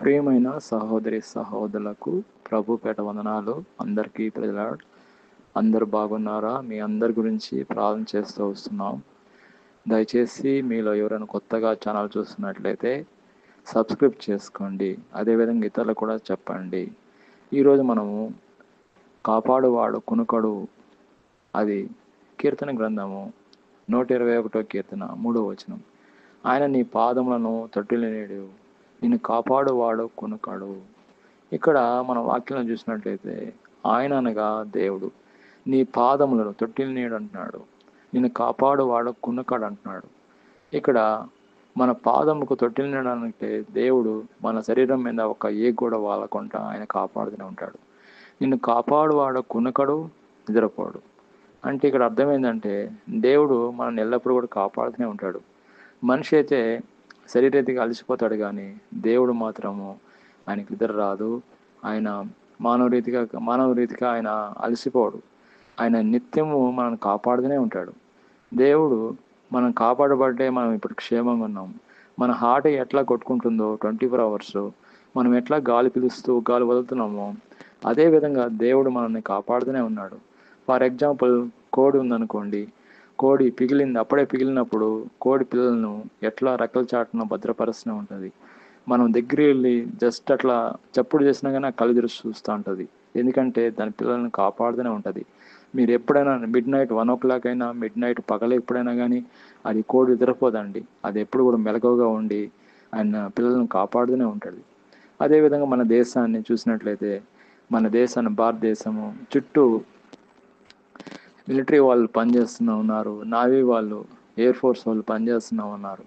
ప్రియమైన సహోదరి సహోదరులకు ప్రభు పేట వందనాలు. అందరికీ ప్రజలాడ్ అందరు బాగున్నారా? మీ అందరి గురించి ప్రార్థన చేస్తూ వస్తున్నాం. దయచేసి మీలో ఎవరైనా కొత్తగా ఛానల్ చూస్తున్నట్లయితే సబ్స్క్రైబ్ చేసుకోండి. అదేవిధంగా ఇతరులకు కూడా చెప్పండి. ఈరోజు మనము కాపాడువాడు కునుకడు, అది కీర్తన గ్రంథము 121 కీర్తన 3వ వచనం. ఆయన నీ పాదములను తొట్టిల్లనేడు, నిన్ను కాపాడువాడు కునుకడు. ఇక్కడ మన వాక్యం చూసినట్లయితే ఆయన అనగా దేవుడు నీ పాదములను తొట్టిల్లనేడు అంటున్నాడు, నిన్ను కాపాడువాడు కునుకడు అంటున్నాడు. ఇక్కడ మన పాదముకు తొట్టిల్లనేడు అంటే దేవుడు మన శరీరం మీద ఒక ఏ కూడా వాలకుండా ఆయన కాపాడుతూనే ఉంటాడు. నిన్ను కాపాడువాడు కునుకడు, నిద్రపోడు. అంటే ఇక్కడ అర్థం ఏంటంటే దేవుడు మనల్ని ఎల్లప్పుడూ కూడా కాపాడుతూనే ఉంటాడు. మనిషి అయితే శరీరీతిగా అలసిపోతాడు, కానీ దేవుడు మాత్రము ఆయనకి నిద్ర రాదు. ఆయన మానవ రీతిగా ఆయన అలసిపోడు. ఆయన నిత్యము మనల్ని కాపాడుతూనే ఉంటాడు. దేవుడు మనం కాపాడబడ్డే మనం ఇప్పుడు క్షేమంగా ఉన్నాం. మన హార్ట్ ఎట్లా కొట్టుకుంటుందో 24 అవర్స్, మనం ఎట్లా గాలి పిలుస్తూ గాలి వదులుతున్నామో అదేవిధంగా దేవుడు మనల్ని కాపాడుతూనే ఉన్నాడు. ఫర్ ఎగ్జాంపుల్, కోడి ఉందనుకోండి, కోడి పిగిలింది, అప్పుడే పిగిలినప్పుడు కోడి పిల్లలను ఎట్లా రెక్కల చాటున భద్రపరుస్తూనే ఉంటుంది. మనం దగ్గర వెళ్ళి జస్ట్ అట్లా చప్పుడు చేసినా కానీ ఆ కళ్ళు తెరిచి చూస్తూ ఉంటుంది. ఎందుకంటే దాని పిల్లల్ని కాపాడుతూనే ఉంటుంది. మీరు ఎప్పుడైనా మిడ్-నైట్ 1 o'clock అయినా, మిడ్-నైట్ పగల ఎప్పుడైనా కానీ అది కోడి నిద్రపోదండి. అది ఎప్పుడు కూడా మెలకువగా ఉండి ఆయన పిల్లలను కాపాడుతూనే ఉంటుంది. అదేవిధంగా మన దేశాన్ని చూసినట్లయితే, మన దేశాన్ని భారతదేశము చుట్టూ మిలిటరీ వాళ్ళు పనిచేస్తూనే ఉన్నారు, నావీ వాళ్ళు, ఎయిర్ ఫోర్స్ వాళ్ళు పనిచేస్తూనే ఉన్నారు.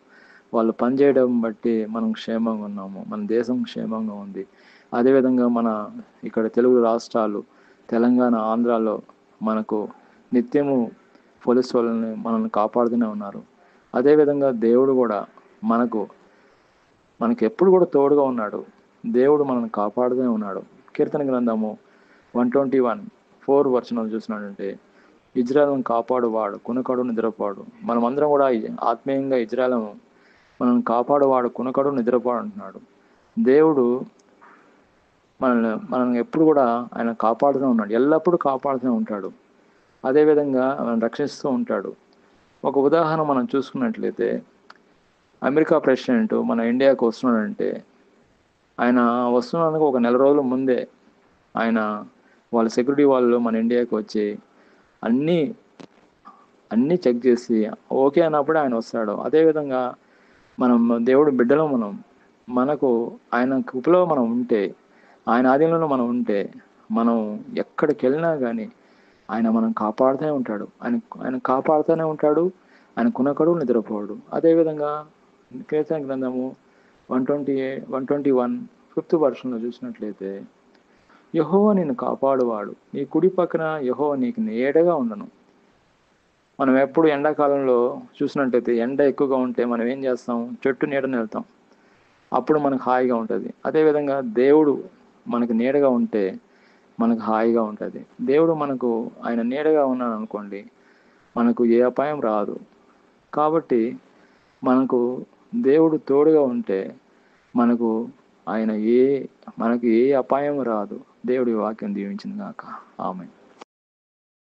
వాళ్ళు పనిచేయడం బట్టి మనం క్షేమంగా ఉన్నాము, మన దేశం క్షేమంగా ఉంది. అదేవిధంగా మన ఇక్కడ తెలుగు రాష్ట్రాలు, తెలంగాణ, ఆంధ్రాలో మనకు నిత్యము పోలీసు వాళ్ళని మనల్ని కాపాడుతూనే ఉన్నారు. అదేవిధంగా దేవుడు కూడా మనకు ఎప్పుడు కూడా తోడుగా ఉన్నాడు. దేవుడు మనల్ని కాపాడుతూనే ఉన్నాడు. కీర్తన గ్రంథము 121:4 వచనాలు చూసినట్టుంటే, ఇజ్రాయెల్ను కాపాడువాడు కునుకడు, నిద్రపోడు. మనమందరం కూడా ఆత్మీయంగా ఇజ్రాయెల్ మనల్ని కాపాడువాడు కునుకడు, నిద్రపోడు అంటున్నాడు. దేవుడు మనల్ని ఎప్పుడు కూడా ఆయన కాపాడుతూనే ఉన్నాడు, ఎల్లప్పుడూ కాపాడుతూనే ఉంటాడు. అదేవిధంగా మనం రక్షిస్తూ ఉంటాడు. ఒక ఉదాహరణ మనం చూసుకున్నట్లయితే, అమెరికా ప్రెసిడెంట్ మన ఇండియాకు వస్తున్నాడంటే, ఆయన వస్తున్నానికి ఒక నెల రోజుల ముందే వాళ్ళ సెక్యూరిటీ వాళ్ళు మన ఇండియాకి వచ్చి అన్నీ చెక్ చేసి ఓకే అన్నప్పుడే ఆయన వస్తాడు. అదేవిధంగా మనం దేవుడు బిడ్డలో మనకు ఆయన కృపలో మనం ఉంటే, ఆయన ఆధీనంలో మనం ఉంటే, మనం ఎక్కడికి వెళ్ళినా కానీ ఆయన మనం కాపాడుతూనే ఉంటాడు. ఆయన కాపాడుతూనే ఉంటాడు. ఆయన కునకడు, నిద్రపోడు. అదేవిధంగా కీర్తన గ్రంథము 121 5th వర్షంలో చూసినట్లయితే, యెహోవా నిన్ను కాపాడువాడు, నీ కుడి పక్కన యెహోవా నీకు నీడగా ఉండను. మనం ఎప్పుడు ఎండాకాలంలో చూసినట్టయితే ఎండ ఎక్కువగా ఉంటే మనం ఏం చేస్తాం? చెట్టు నీడని వెళ్తాం, అప్పుడు మనకు హాయిగా ఉంటుంది. అదేవిధంగా దేవుడు మనకు నీడగా ఉంటే మనకు హాయిగా ఉంటుంది. దేవుడు ఆయన నీడగా ఉన్నాడు అనుకోండి, మనకు ఏ అపాయం రాదు. కాబట్టి మనకు దేవుడు తోడుగా ఉంటే మనకు ఏ అపాయం రాదు. దేవుడి వాక్యం దీవించింది గాక. ఆమేన్.